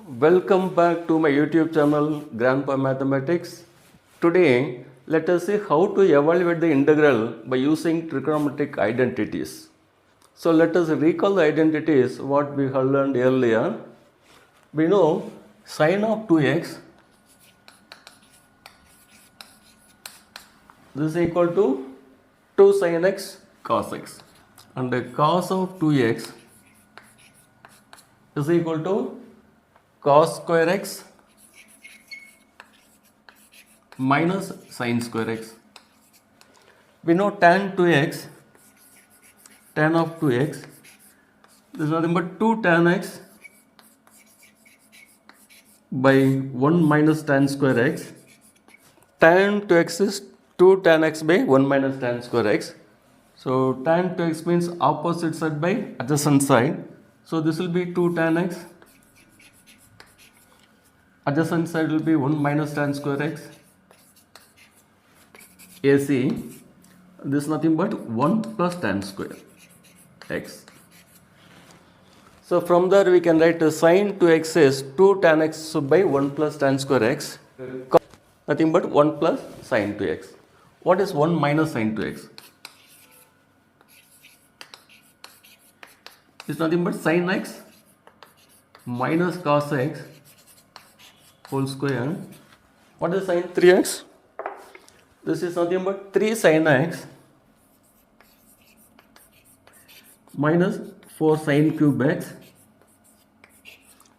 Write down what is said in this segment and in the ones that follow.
Welcome back to my YouTube channel GrandpaMathematics. Today, let us see how to evaluate the integral by using trigonometric identities. So let us recall the identities what we have learned earlier. We know sine of 2x this is equal to 2 sin x cos x, and the cos of 2x is equal to cos square x minus sin square x. We know tan 2x, tan of 2x, this is nothing but 2 tan x by 1 minus tan square x. Tan 2x is 2 tan x by 1 minus tan square x. So tan 2x means opposite side by adjacent side. So this will be 2 tan x. Adjacent side will be 1 minus tan square x. AC, this is nothing but 1 plus tan square x. So from there we can write sin 2x is 2 tan x by 1 plus tan square x. Nothing but 1 plus sin 2x. What is 1 minus sin 2x? It's nothing but sin x minus cos x whole square. What is sin 3x? This is nothing but 3 sin x minus 4 sin cube x,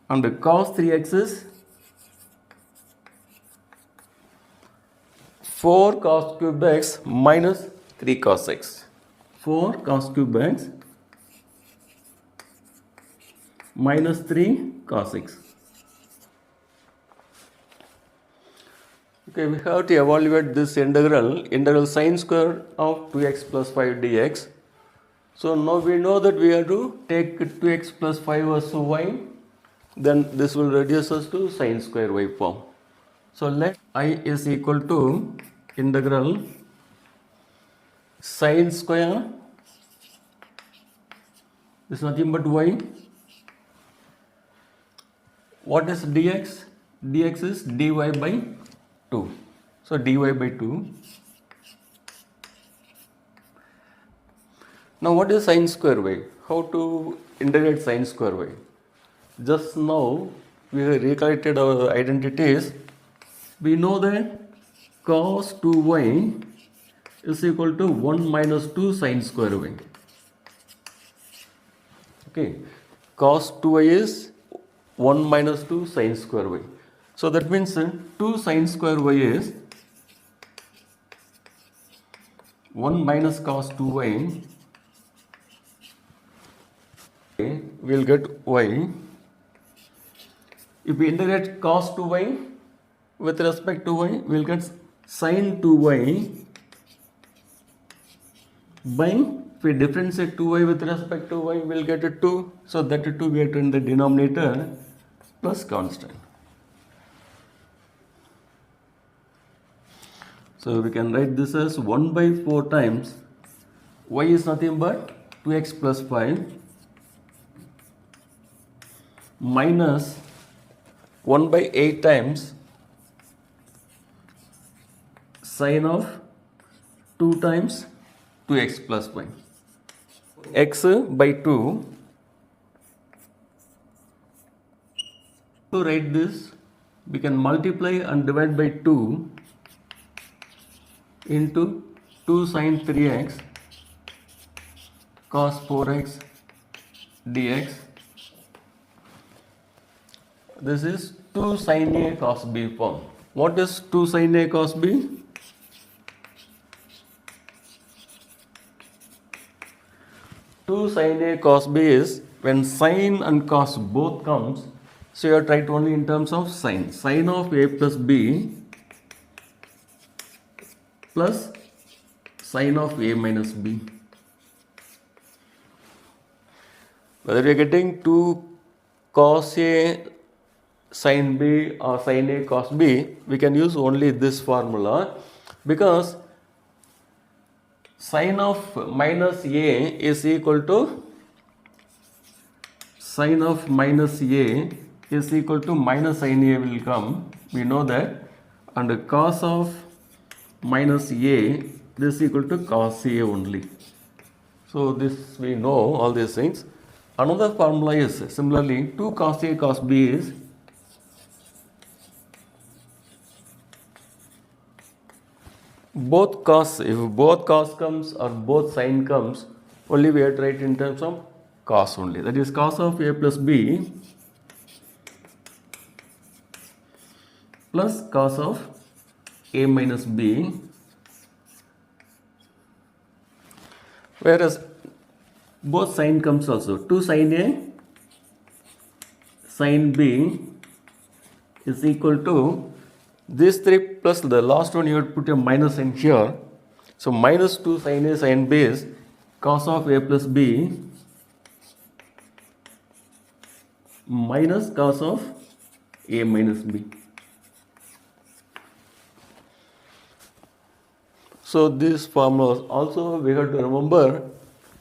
and the cos 3x is 4 cos cube x minus 3 cos x. 4 cos cube x minus 3 cos x. Okay, we have to evaluate this integral sin square of 2x plus 5 dx. So now we know that we have to take 2x plus 5 as y, then this will reduce us to sin square y form. So let I is equal to integral sin square, this is nothing but y. What is dx? Dx is dy by 2. So dy by 2. Now what is sin square y? How to integrate sin square y? Just now we have recollected our identities. We know that cos 2y is equal to 1 minus 2 sin square y. Okay, cos 2y is 1 minus 2 sin square y. So that means 2 sin square y is 1 minus cos 2y. Okay, we'll get y. If we integrate cos 2y with respect to y, we'll get sin 2y by, if we differentiate 2y with respect to y, we'll get a 2. So that 2 we have to in the denominator plus constant. So we can write this as 1 by 4 times y is nothing but 2x plus 5 minus 1 by 8 times sin of 2 times 2x plus 5. X by 2. To write this, we can multiply and divide by 2 into 2 sin 3x cos 4x dx. This is 2 sin a cos b form. What is 2 sin a cos b? Two sin a cos b is when sin and cos both comes, so you have to write only in terms of sin. Sin of a plus b plus sin of a minus b. Whether we are getting 2 cos a sin b or sin a cos b, we can use only this formula, because sin of minus a is equal to sin of minus a is equal to minus sin A will come. We know that. And cos of minus A, this is equal to cos A only. So this we know all these things. Another formula is similarly 2 cos A cos B is both cos. If both cos comes or both sin comes, only we have to write in terms of cos only. That is cos of A plus B plus cos of A minus B, whereas both sin comes also. 2 sin A sin B is equal to these 3 plus the last one, you have to put a minus in here. So minus 2 sin A sin B is cos of A plus B minus cos of A minus B. So these formulas also we have to remember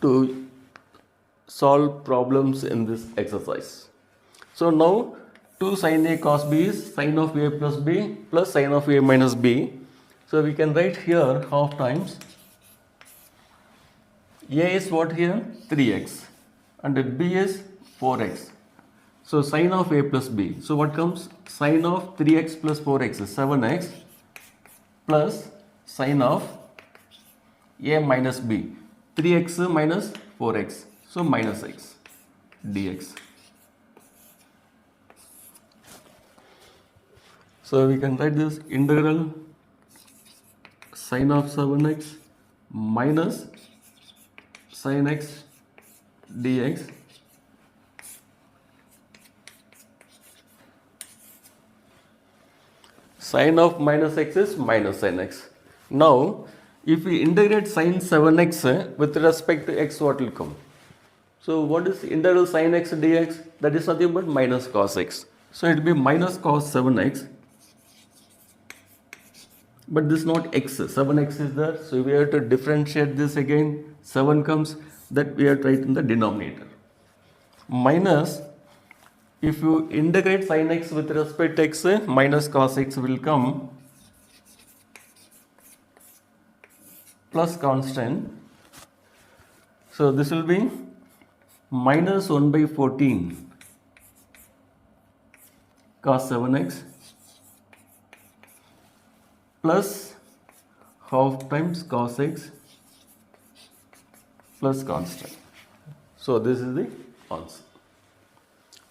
to solve problems in this exercise. So now 2 sin A cos B is sin of A plus B plus sin of A minus B. So we can write here half times. A is what here? 3x and B is 4x. So sin of A plus B. So what comes? Sin of 3x plus 4x is 7x plus sin of A minus B. 3x minus 4x. So minus x dx. So we can write this integral sin of 7x minus sin x dx sin of minus x is minus sin x. Now if we integrate sin 7x with respect to x, what will come? So what is integral sin x dx? That is nothing but minus cos x. So it will be minus cos 7x. But this is not x, 7x is there. So we have to differentiate this again. 7 comes, that we have to write in the denominator. Minus, if you integrate sin x with respect to x, minus cos x will come. Plus constant. So this will be minus 1 by 14 cos 7x plus half times cos x plus constant. So this is the answer.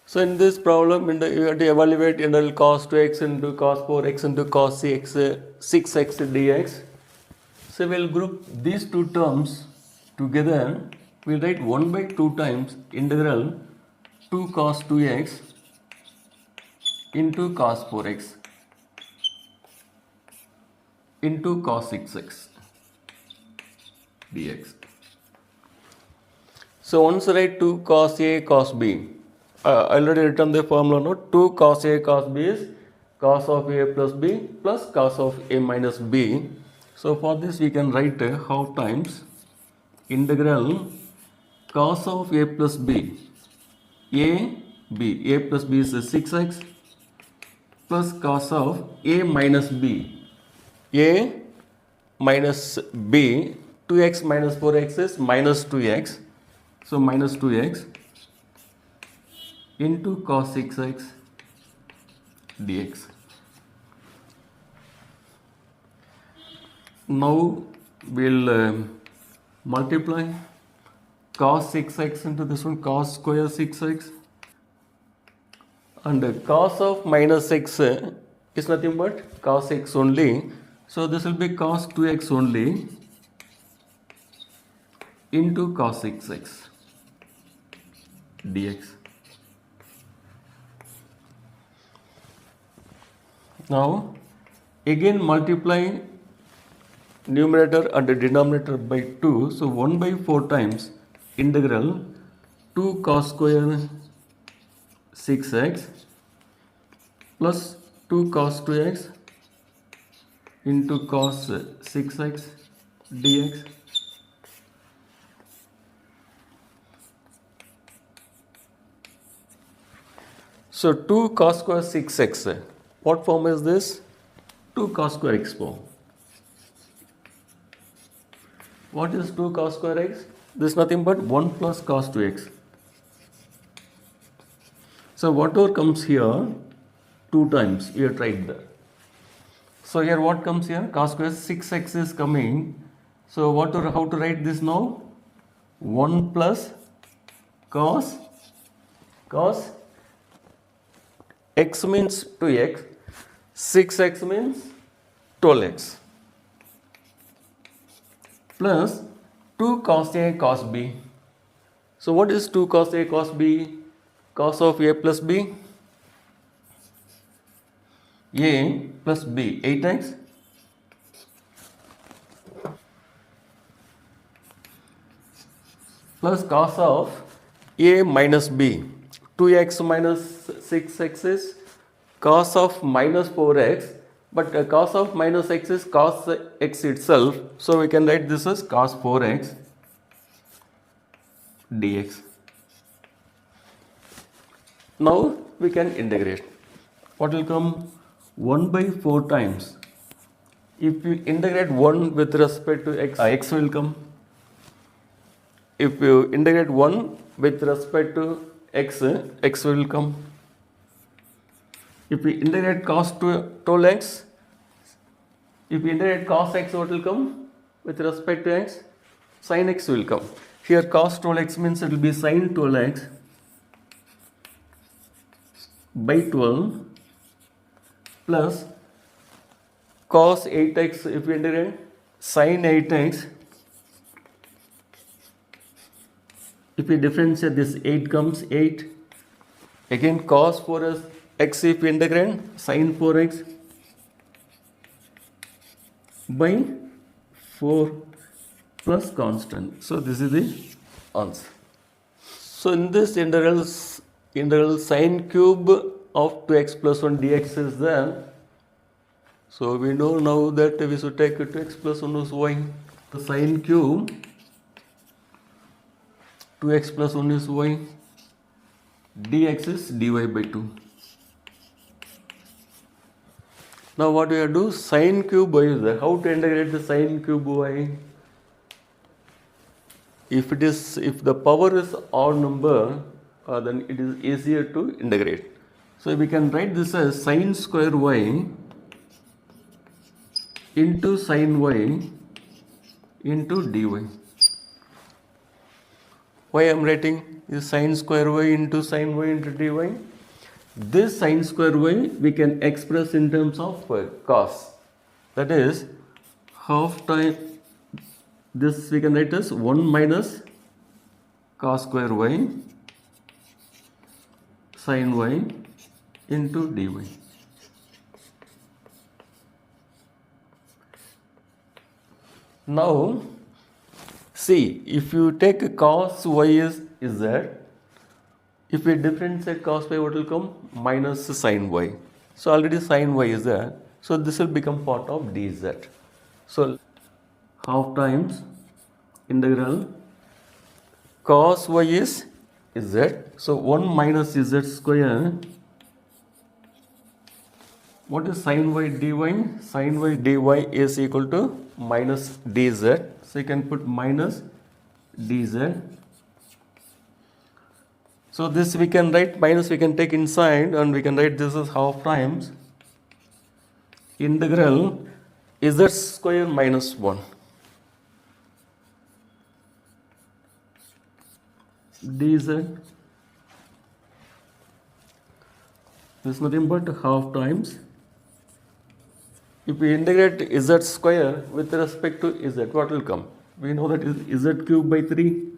So in this problem, you have to evaluate integral cos 2x into cos 4x into cos 6x dx. So we'll group these two terms together. We'll write 1 by 2 times integral 2 cos 2x into cos 4x into cos 6x dx. So once write 2 cos A cos B. I already written the formula, no? 2 cos A cos B is cos of A plus B plus cos of A minus B. So for this we can write half times integral cos of A plus B. A plus B is 6x plus cos of A minus B. A minus B, 2x minus 4x is minus 2x. So minus 2x into cos 6x dx. Now we'll multiply cos 6x into this one, cos square 6x, and cos of minus x is nothing but cos x only. So this will be cos 2x only into cos 6x dx. Now again multiply numerator and denominator by 2. So 1 by 4 times integral 2 cos square 6x plus 2 cos 2x into cos 6x dx. So 2 cos square 6x. What form is this? 2 cos square x form. What is 2 cos square x? This is nothing but 1 plus cos 2x. So whatever comes here 2 times, you have tried there. So here what comes here? Cos square 6x is coming. So how to write this now? 1 plus cos x means 2x, 6x means 12x, plus 2 cos A cos B. So what is 2 cos A cos B? Cos of A plus B, A plus B, 8x, plus cos of A minus B, 2x minus 6x is cos of minus 4x, but cos of minus x is cos x itself, so we can write this as cos 4x dx. Now we can integrate. What will come? 1 by 4 times. If you integrate 1 with respect to x, x will come. If you integrate 1 with respect to x, x will come. If we integrate cos 12x, if we integrate cos x, what will come? With respect to x, sin x will come. Here cos 12x means it will be sin 12x by 12 plus cos 8x, if we integrate sin 8x, if we differentiate this 8 comes 8, again cos 4x, if we integrate sin 4x by 4 plus constant. So this is the answer. So in this integral sin cube of 2x plus 1 dx is there. So we know now that we should take 2x plus 1 is y. The sin cube 2x plus 1 is y, dx is dy by 2. Now what we have to do? Sin cube y is there. How to integrate the sin cube y? If the power is odd number, then it is easier to integrate. So we can write this as sin square y into sin y into dy. Why I am writing is sin square y into sin y into dy? This sin square y we can express in terms of cos. That is half time. This we can write as 1 minus cos square y sin y into dy. Now see, if you take cos y is z, if we differentiate cos y, what will come? Minus sin y. So already sin y is there, so this will become part of dz. So half times integral cos y is z, so 1 minus z square. What is sin y dy? Sin y dy is equal to minus dz, so you can put minus dz. So this we can write minus, we can take inside, and we can write this as half times integral z square minus 1 dz. This is nothing but half times. If we integrate z square with respect to z, what will come? We know that is z cube by 3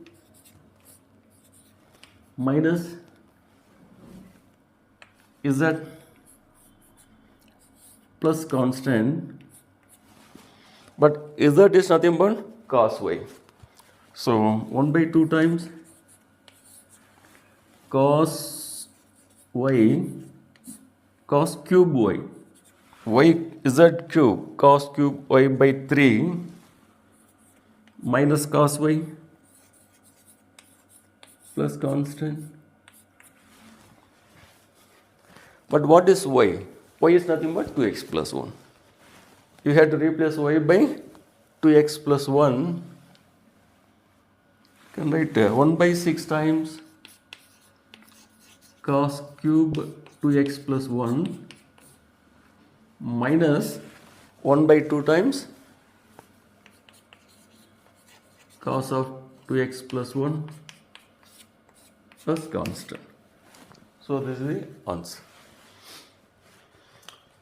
minus z plus constant, but z is nothing but cos y. So 1 by 2 times cos y, cos cube y z cube cos cube y by 3 minus cos y plus constant. But what is y? Y is nothing but 2x plus 1. You have to replace y by 2x plus 1. You can write 1 by 6 times cos cube 2x plus 1 minus 1 by 2 times cos of 2x plus 1 plus constant. So this is the answer.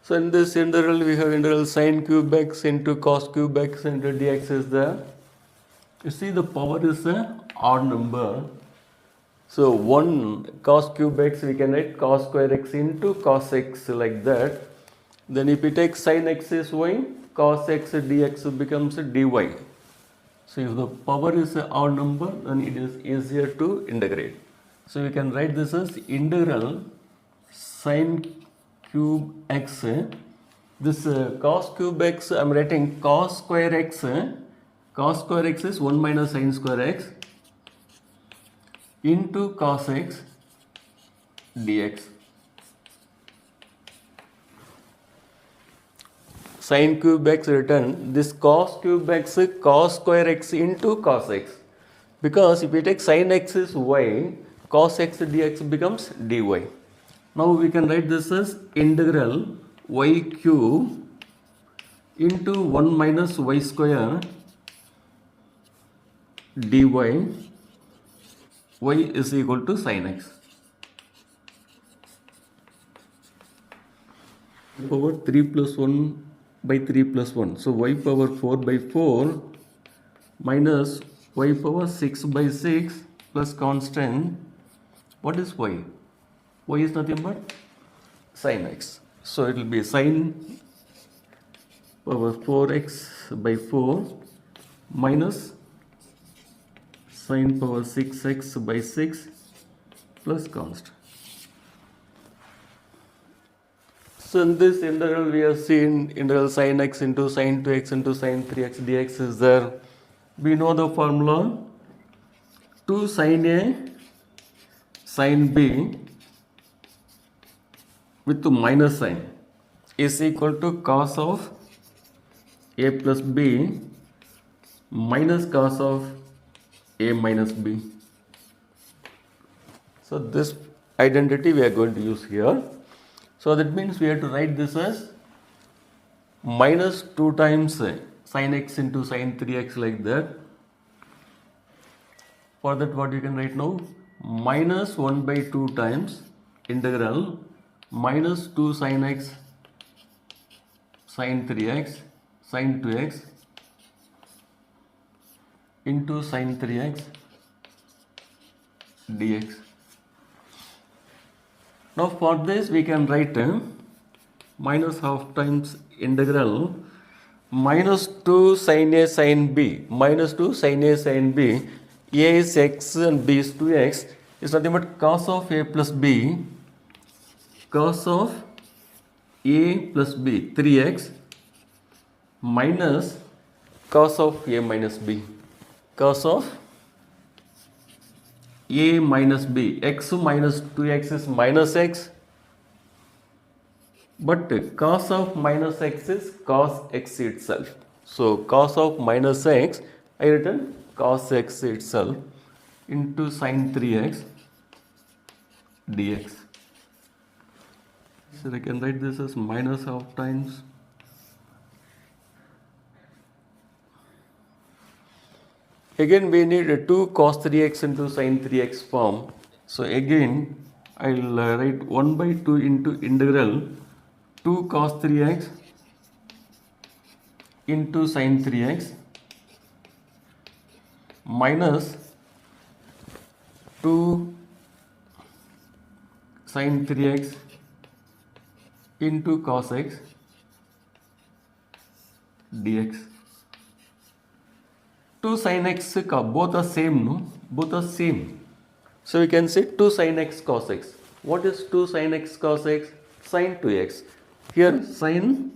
So in this integral we have integral sin cube x into cos cube x into dx is there. You see the power is a odd number. So 1 cos cube x we can write cos square x into cos x like that. Then if we take sin x is y, cos x dx becomes dy. So if the power is an odd number, then it is easier to integrate. So we can write this as integral sin cube x. This cos cube x, I am writing cos square x. Cos square x is 1 minus sin square x into cos x dx. Sin cube x written, this cos cube x cos square x into cos x. Because if we take sin x is y, cos x dx becomes dy. Now we can write this as integral y cube into 1 minus y square dy, y is equal to sin x. Power 3 plus 1 by 3 plus 1. So y power 4 by 4 minus y power 6 by 6 plus constant. What is y? Y is nothing but sin x. So it will be sin power 4x by 4 minus sin power 6x by 6 plus constant. So in this integral we have seen integral sin x into sin 2x into sin 3x dx is there. We know the formula 2 sin a sin b with minus sign is equal to cos of a plus b minus cos of a minus b. So this identity we are going to use here. So that means we have to write this as minus 2 times sin x into sin 3x like that. For that what you can write now? Minus 1 by 2 times integral minus 2 sin x sin 3x sin 2x into sin 3x dx. Now for this we can write minus half times integral minus 2 sin a sin b minus 2 sin a sin b. A is x and b is 2x is nothing but cos of a plus b cos of a plus b 3x minus cos of a minus b cos of a minus b. X minus 2x is minus x, but cos of minus x is cos x itself. So cos of minus x, I written cos x itself into sin 3x dx. So I can write this as minus half times again we need 2 cos 3x into sin 3x form. So again I will write 1 by 2 into integral 2 cos 3x into sin 3x minus 2 sin 3x into cos x dx. 2 sin x both are same, no? Both are same. So we can say 2 sin x cos x. What is 2 sin x cos x? Sin 2x. Here sin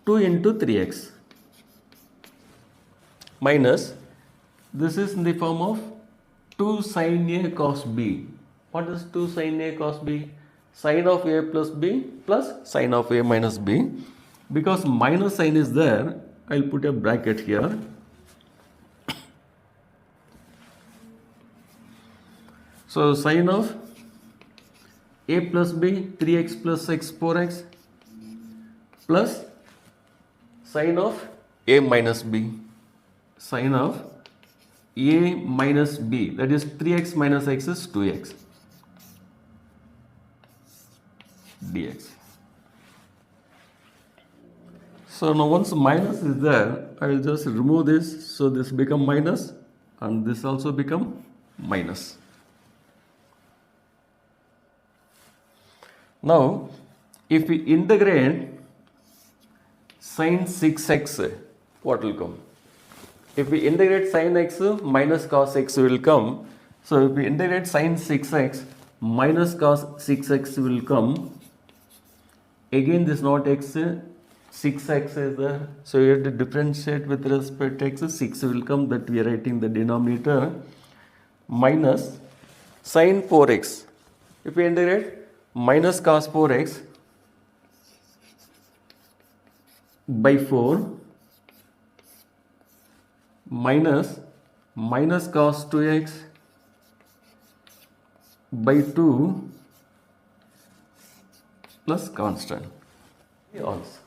2 into 3x minus this is in the form of 2 sin a cos b. What is 2 sin a cos b? sine of a plus b plus sine of a minus b. Because minus sign is there, I'll put a bracket here. So sine of a plus b 3x plus x 4x plus sine of a minus b, sine of a minus b, that is 3x minus x is 2x dx. So now once minus is there, I will just remove this, so this become minus and this also become minus. Now if we integrate sin 6x, what will come? If we integrate sin x, minus cos x will come. So if we integrate sin 6x, minus cos 6x will come. Again this not x, 6x is there. So you have to differentiate with respect to x, 6 will come, that we are writing the denominator, minus sin 4x. If we integrate minus cos 4x by 4 minus cos 2x by 2 plus constant. Also.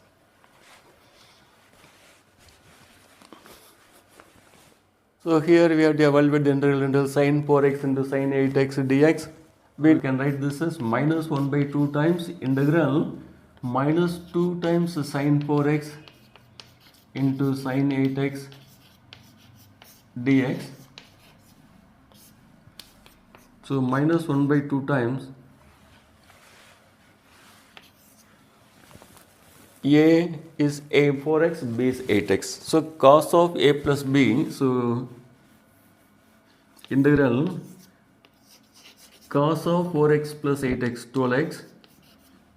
So here we have to evaluate the integral sin 4x into sin 8x dx. We can write this as minus 1 by 2 times integral minus 2 times sin 4x into sin 8x dx. So minus 1 by 2 times a is a 4x, b is 8x. So cos of a plus b, so integral cos of 4x plus 8x 12x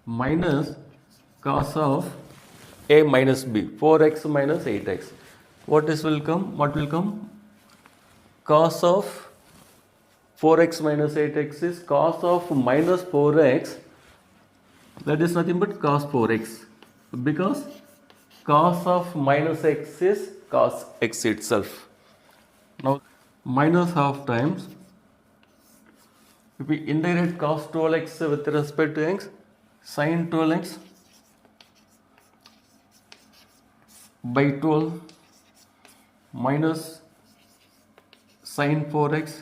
minus cos of a minus b 4x minus 8x. What will come? What will come? Cos of 4x minus 8x is cos of minus 4x, that is nothing but cos 4x, because cos of minus x is cos x itself. Now minus half times, if we integrate cos 12x with respect to x, sin 12x by 12 minus sin 4x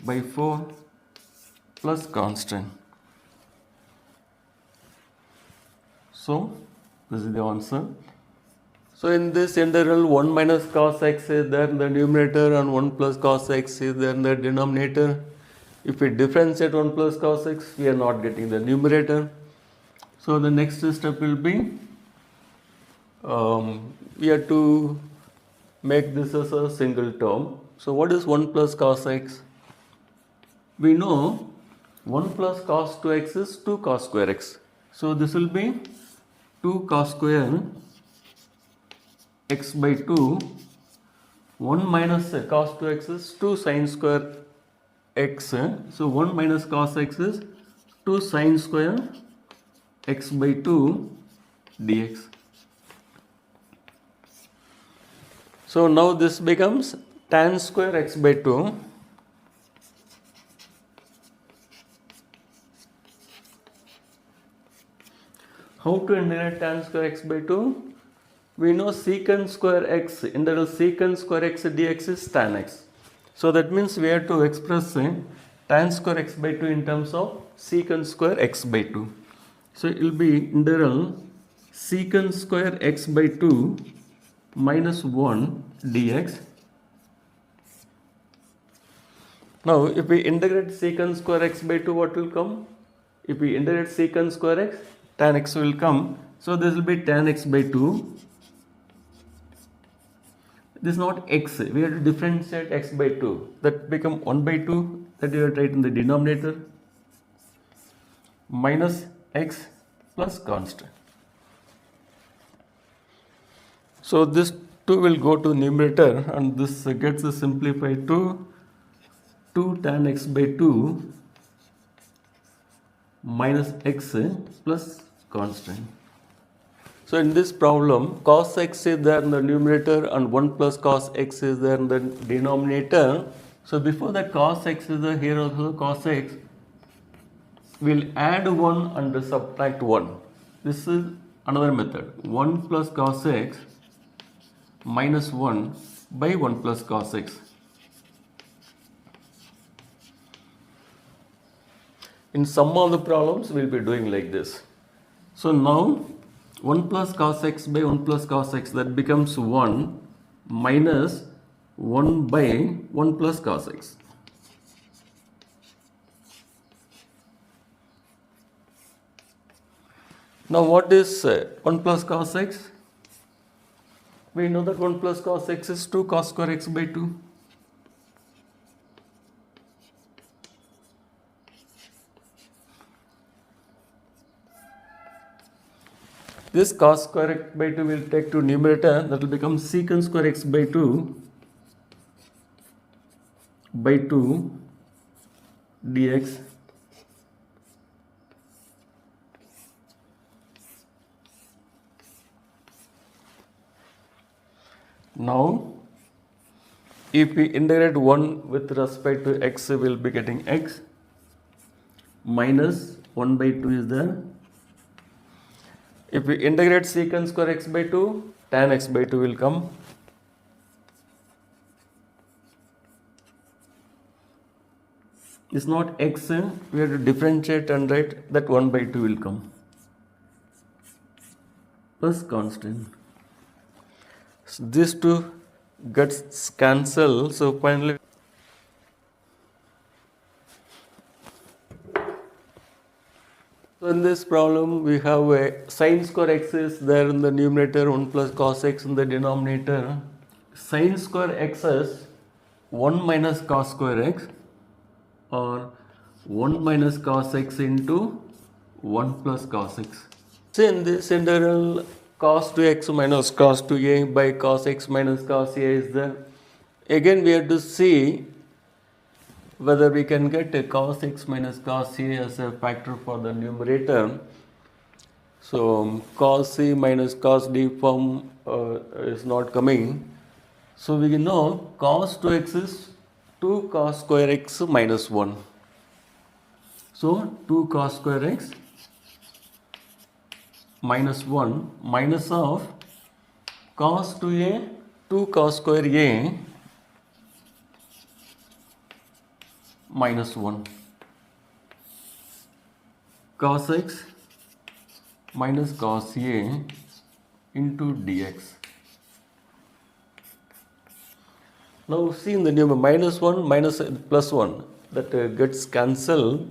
by 4 plus constant. So this is the answer. So in this integral 1 minus cos x is there in the numerator and 1 plus cos x is there in the denominator. If we differentiate 1 plus cos x, we are not getting the numerator. So the next step will be, we have to make this as a single term. So what is 1 plus cos x? We know 1 plus cos 2x is 2 cos square x. So this will be 2 cos square x by 2. 1 minus cos 2x is 2 sin square x. So 1 minus cos x is 2 sin square x by 2 dx. So now this becomes tan square x by 2 How to integrate tan square x by 2? We know secant square x, integral secant square x dx is tan x. So that means we have to express tan square x by 2 in terms of secant square x by 2. So it will be integral secant square x by 2 minus 1 dx. Now if we integrate secant square x by 2, what will come? If we integrate secant square x, tan x will come. So this will be tan x by 2. This is not x, we have to differentiate x by 2. That become 1 by 2, that you have to write in the denominator, minus x plus constant. So this 2 will go to numerator and this gets simplified to 2 tan x by 2 minus x plus constant. So in this problem, cos x is there in the numerator and 1 plus cos x is there in the denominator. So before that cos x is there, here also cos x, we'll add 1 and subtract 1. This is another method. 1 plus cos x minus 1 by 1 plus cos x. In some of the problems, we'll be doing like this. So now 1 plus cos x by 1 plus cos x, that becomes 1 minus 1 by 1 plus cos x. Now what is 1 plus cos x? We know that 1 plus cos x is 2 cos square x by 2. This cos square x by 2 will take to numerator, that will become secant square x by 2 dx. Now, if we integrate 1 with respect to x, we will be getting x minus 1 by 2 is there. If we integrate secant square x by 2, tan x by 2 will come. It's not x, we have to differentiate and write that 1 by 2 will come. Plus constant. So these two gets cancelled, so finally so in this problem we have a sin square x is there in the numerator, 1 plus cos x in the denominator. Sin square x is 1 minus cos square x or 1 minus cos x into 1 plus cos x. So in this integral, cos 2x minus cos 2a by cos x minus cos a is there. Again we have to see whether we can get a cos x minus cos a as a factor for the numerator. So cos c minus cos d form is not coming. So we know cos 2x is 2 cos square x minus 1. So 2 cos square x minus 1 minus of cos 2a, 2 cos square a minus 1, cos x minus cos a into dx. Now see in the numerator, minus 1 minus plus 1, that gets cancelled.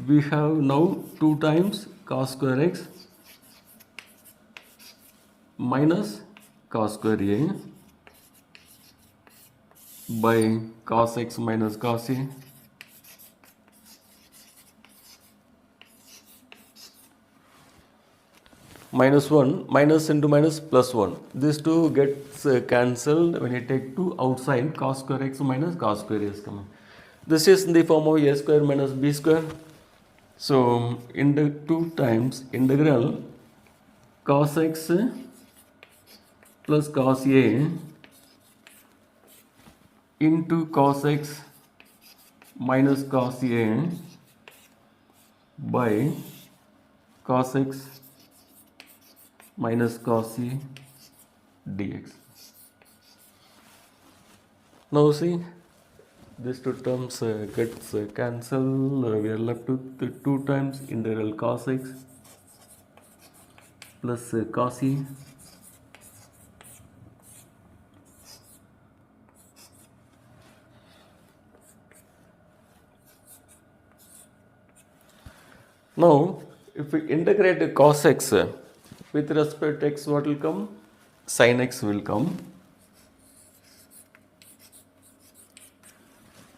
We have now 2 times cos square x minus cos square a by cos x minus cos a. Minus 1, minus into minus plus 1. These two gets cancelled when you take 2 outside, cos square x minus cos square a is coming. This is in the form of a square minus b square. So, in the 2 times integral cos x plus cos a into cos x minus cos a by cos x minus cos c dx. Now see, these two terms gets cancelled. We are left with the 2 times integral cos x plus cos c Now, if we integrate cos x with respect to x, what will come? Sin x will come.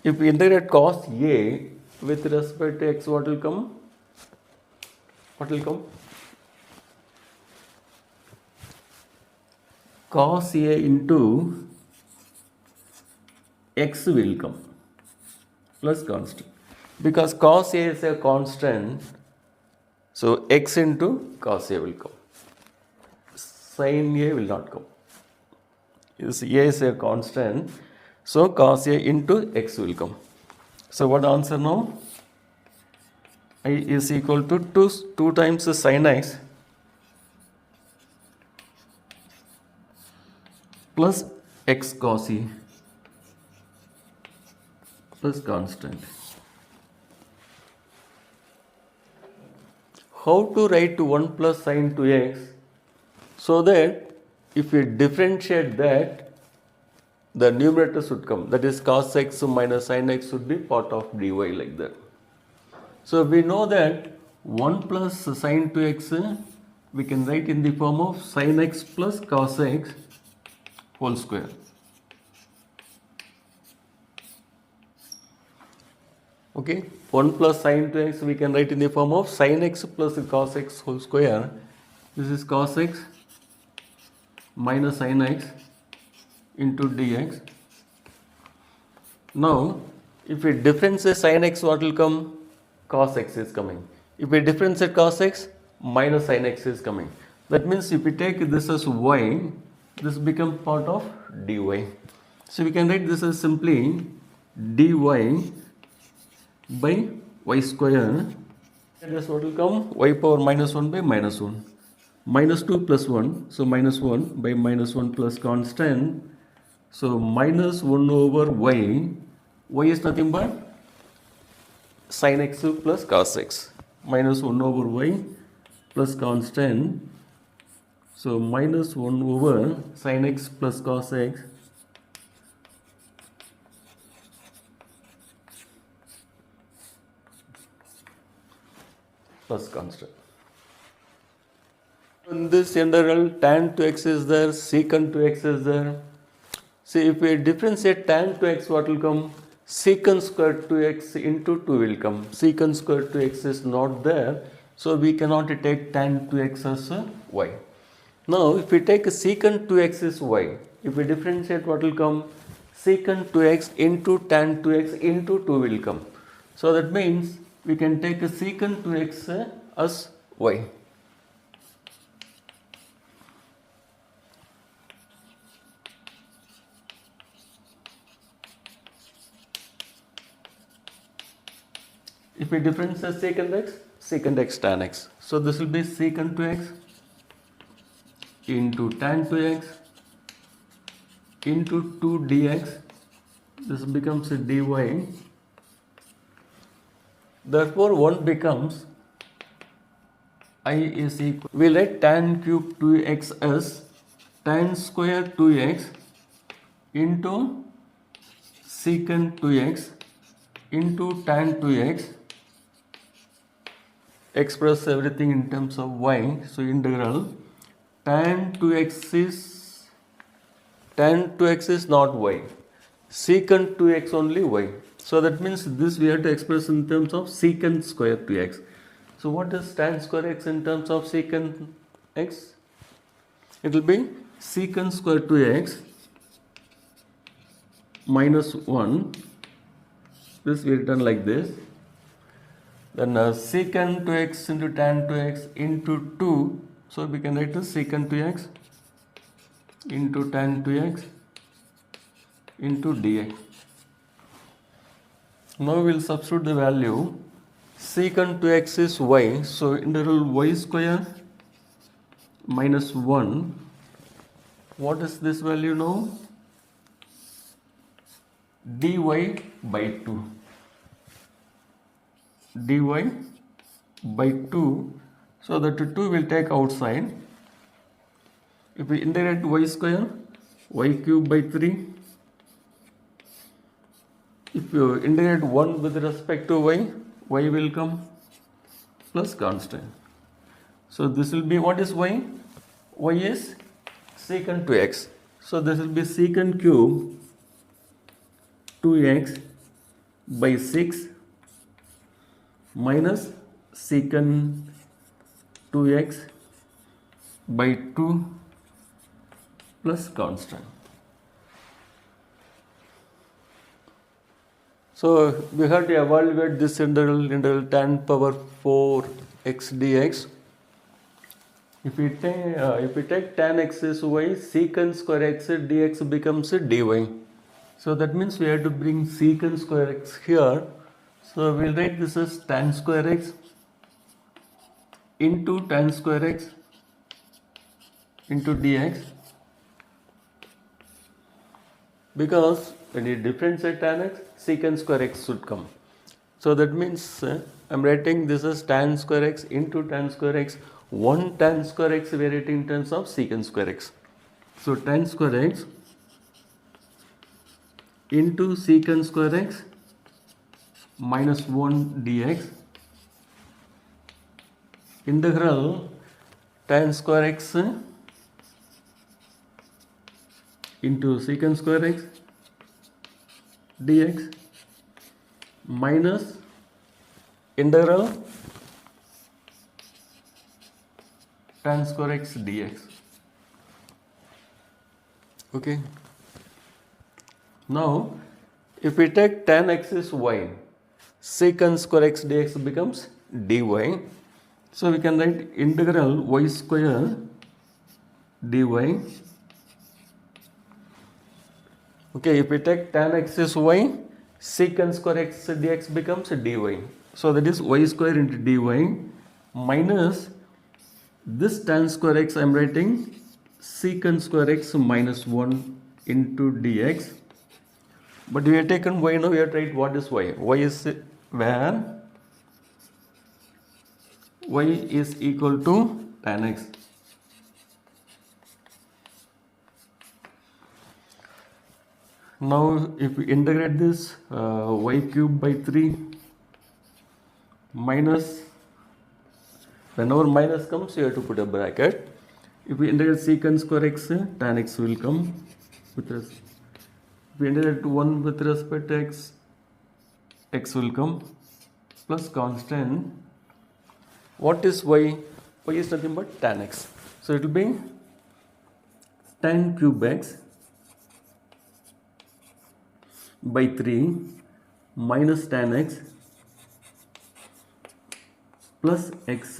If we integrate cos a with respect to x, what will come? What will come? Cos a into x will come plus constant. Because cos a is a constant, So x into cos A will come. Sin A will not come. This A is a constant. So cos A into x will come. So what answer now? I is equal to 2 times the sin x plus x cos E plus constant. How to write 1 plus sin 2x? So that if we differentiate that, the numerator should come. That is cos x minus sin x should be part of dy like that. So we know that 1 plus sin 2x we can write in the form of sin x plus cos x whole square. Okay, 1 plus sin 2x we can write in the form of sin x plus cos x whole square. This is cos x minus sin x into dx. Now, if we differentiate sin x, what will come? Cos x is coming. If we differentiate cos x, minus sin x is coming. That means if we take this as y, this becomes part of dy. So we can write this as simply dy by y square. This what will come? Y power minus 1 by minus 1. Minus 2 plus 1. So minus 1 by minus 1 plus constant. So minus 1 over y. Y is nothing but sin x plus cos x. Minus 1 over y plus constant. So minus 1 over sin x plus cos x plus constant. In this integral, tan 2x is there, secant 2x is there. See, if we differentiate tan 2x, what will come? Secant square 2x into 2 will come. Secant square 2x is not there, so we cannot take tan 2x as y. Now, if we take secant 2x is y, if we differentiate, what will come? Secant 2x into tan 2x into 2 will come. So that means we can take a secant 2x as y. If we differentiate secant x tan x. So this will be secant 2x into tan 2x into 2 dx. This becomes a dy. Therefore, 1 becomes I is equal. We write tan cube 2x as tan square 2x into secant 2x into tan 2x. Express everything in terms of y. So integral tan 2x is not y. Secant 2x only y. So that means this we have to express in terms of secant square 2x. So what is tan square x in terms of secant x? It will be secant square 2x minus 1. This we written like this. Then secant 2x into tan 2x into 2. So we can write as secant 2x into tan 2x into dx. Now we will substitute the value. Secant 2x is y. So integral y square minus 1. What is this value now? Dy by 2. Dy by 2. So that 2 will take outside. If we integrate y square, y cube by 3. If you integrate 1 with respect to y, y will come plus constant. So this will be, what is y? Y is secant 2x. So this will be secant cube 2x by 6 minus secant 2x by 2 plus constant. So we have to evaluate this integral tan power 4 x dx. If we take tan x is y, secant square x dx becomes dy. So that means we have to bring secant square x here. So we'll write this as tan square x into tan square x into dx, because when you differentiate tan x, secant square x should come. So that means I'm writing this as tan square x into tan square x. One tan square x we are writing in terms of secant square x. So tan square x into secant square x minus 1 dx integral tan square x into secant square x dx minus integral tan square x dx. Okay. Now, if we take tan x is y, secant square x dx becomes dy. So we can write integral y square dy. Okay, if we take tan x is y, secant square x dx becomes dy. So that is y square into dy minus this tan square x I am writing secant square x minus 1 into dx. But we have taken y, now we have to write what is y. Y is where y is equal to tan x. Now if we integrate this, y cube by 3 minus, whenever minus comes you have to put a bracket. If we integrate secant square x, tan x will come with us. If we integrate 1 with respect to x, x will come plus constant. What is y? Y is nothing but tan x. So it will be tan cube x by 3 minus tan x plus x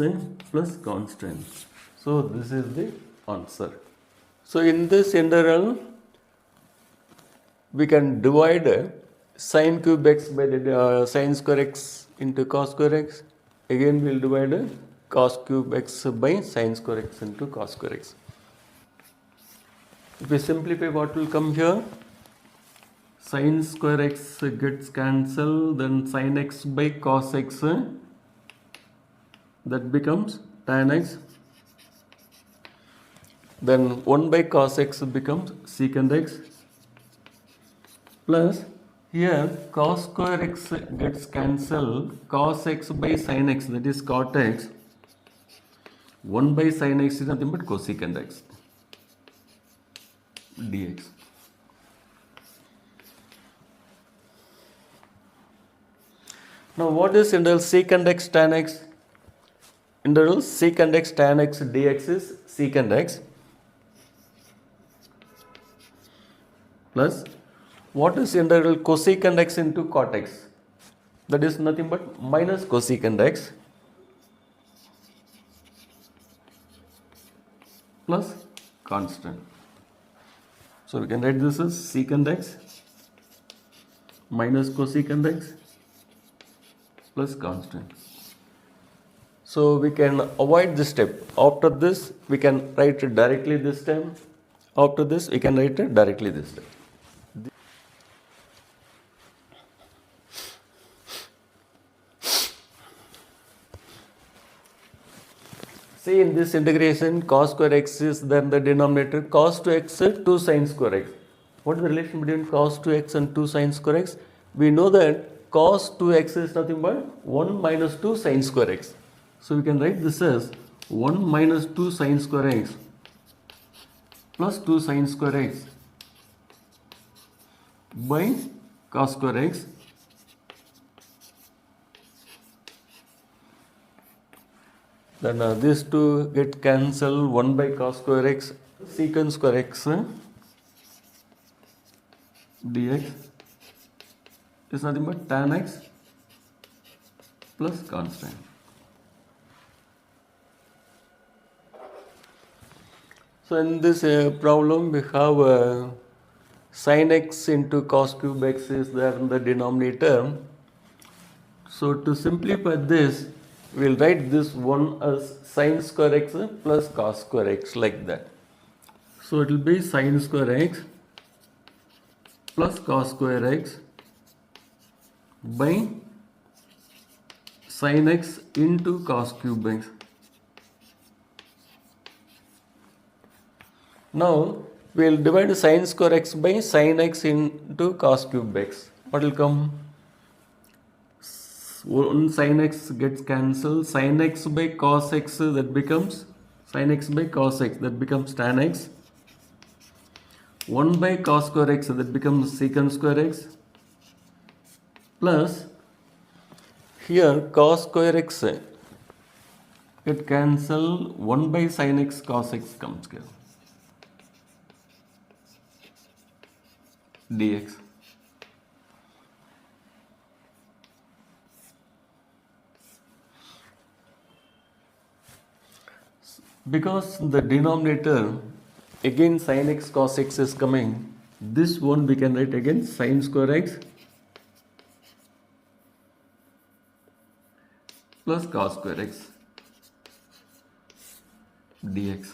plus constant. So this is the answer. So in this integral we can divide sin cube x by the sin square x into cos square x. Again we will divide cos cube x by sin square x into cos square x. If we simplify, what will come here? Sin square x gets cancelled, then sin x by cos x, that becomes tan x. Then 1 by cos x becomes secant x, plus here cos square x gets cancelled, cos x by sin x, that is cot x. 1 by sin x is nothing but cosecant x dx. Now what is integral secant x tan x? Integral secant x tan x dx is secant x plus what is integral cosecant x into cot x? That is nothing but minus cosecant x plus constant. So we can write this as secant x minus cosecant x plus constant. So we can avoid this step. After this we can write it directly this time. After this we can write it directly this time. See, in this integration cos square x is then the denominator, cos 2x 2 sin square x. What is the relation between cos 2x and 2 sin square x? We know that cos 2x is nothing but 1 minus 2 sin square x. So we can write this as 1 minus 2 sin square x plus 2 sin square x by cos square x then these two get cancelled, 1 by cos square x secant square x dx is nothing but tan x plus constant. So in this problem we have sin x into cos cube x is there in the denominator. So to simplify this, we'll write this one as sin square x plus cos square x, like that. So it will be sin square x plus cos square x by sin x into cos cube x. Now we will divide sin square x by sin x into cos cube x. What will come? One sin x gets cancelled. Sin x by cos x, that becomes sin x by cos x, that becomes tan x. 1 by cos square x, that becomes secant square x, plus here cos square x get cancelled. 1 by sin x cos x comes here, dx. Because the denominator again sin x cos x is coming, this one we can write again sin square x plus cos square x dx.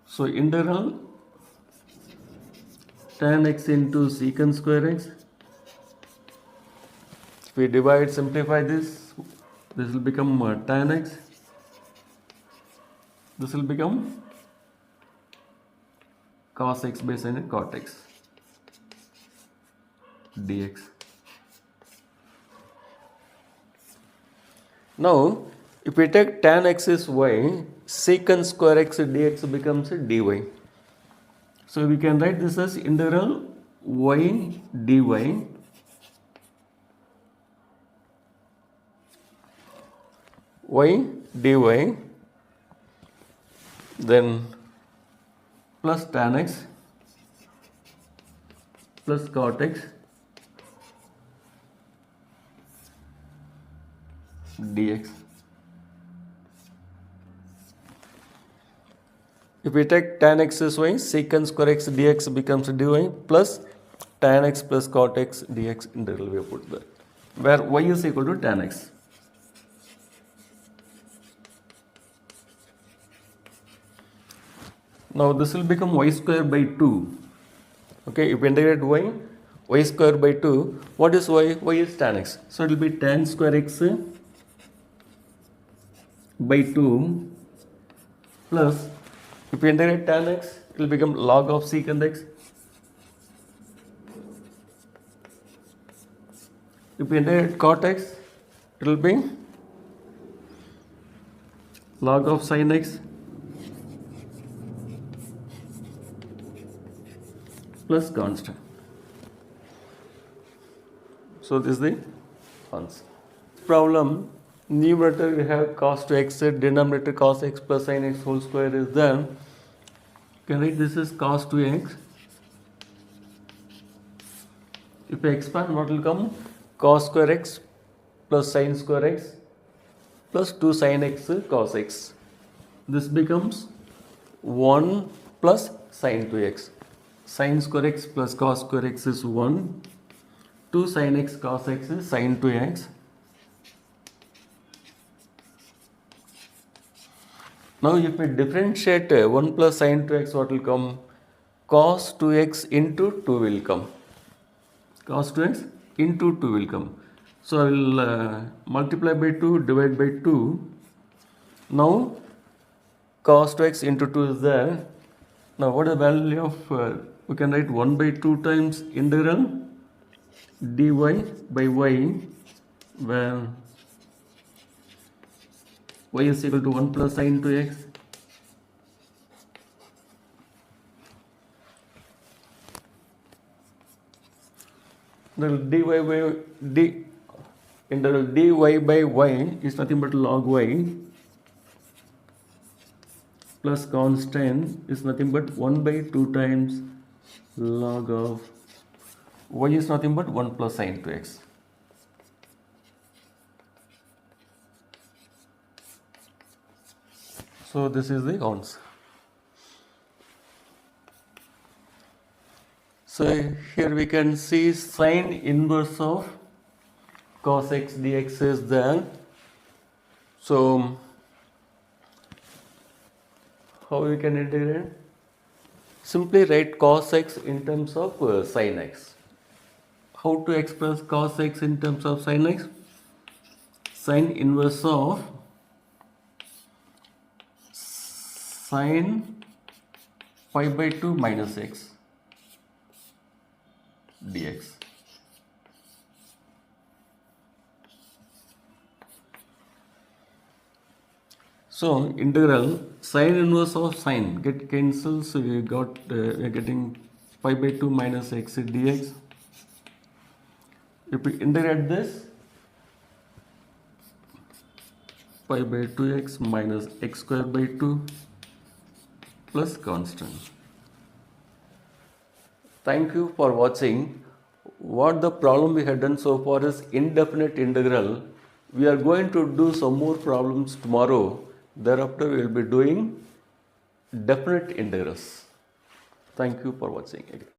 So integral tan x into secant square x. If we divide, simplify this, this will become tan x. This will become cos x by sin x cot x dx. Now, if we take tan x is y, secant square x dx becomes dy. So we can write this as integral y dy y dy, then plus tan x plus cot x dx. If we take tan x is y, secant square x dx becomes dy plus tan x plus cot x dx integral we have put there, where y is equal to tan x. Now this will become y square by 2. Okay, if we integrate y square by 2, what is y? Y is tan x. So it will be tan square x by 2 plus, if we integrate tan x, it will become log of secant x. If we integrate cot x, it will be log of sin x plus constant. So this is the answer. Problem, numerator we have cos 2x, denominator cos x plus sin x whole square is there. You can write this as cos 2x. If we expand, what will come? Cos square x plus sin square x plus 2 sin x cos x. This becomes 1 plus sin 2x. Sin square x plus cos square x is 1. 2 sin x cos x is sin 2x. Now if we differentiate 1 plus sin 2x, what will come? Cos 2x into 2 will come. Cos 2x into 2 will come. So I will multiply by 2, divide by 2. Now cos 2x into 2 is there. Now what is the value of, we can write 1 by 2 times integral dy by y, where y is equal to 1 plus sin 2x. The integral dy by y is nothing but log y plus constant is nothing but 1 by 2 times log of y is nothing but 1 plus sin 2x. So this is the answer. So here we can see sine inverse of cos x dx is there. So how we can integrate? Simply write cos x in terms of sin x. How to express cos x in terms of sin x? Sine inverse of sine pi by 2 minus x dx. So integral sine inverse of sine get cancelled, so we are getting pi by 2 minus x dx. If we integrate this, pi by 2x minus x square by 2 plus constant. Thank you for watching. What the problem we have done so far is indefinite integral. We are going to do some more problems tomorrow. Thereafter we will be doing definite integrals. Thank you for watching again.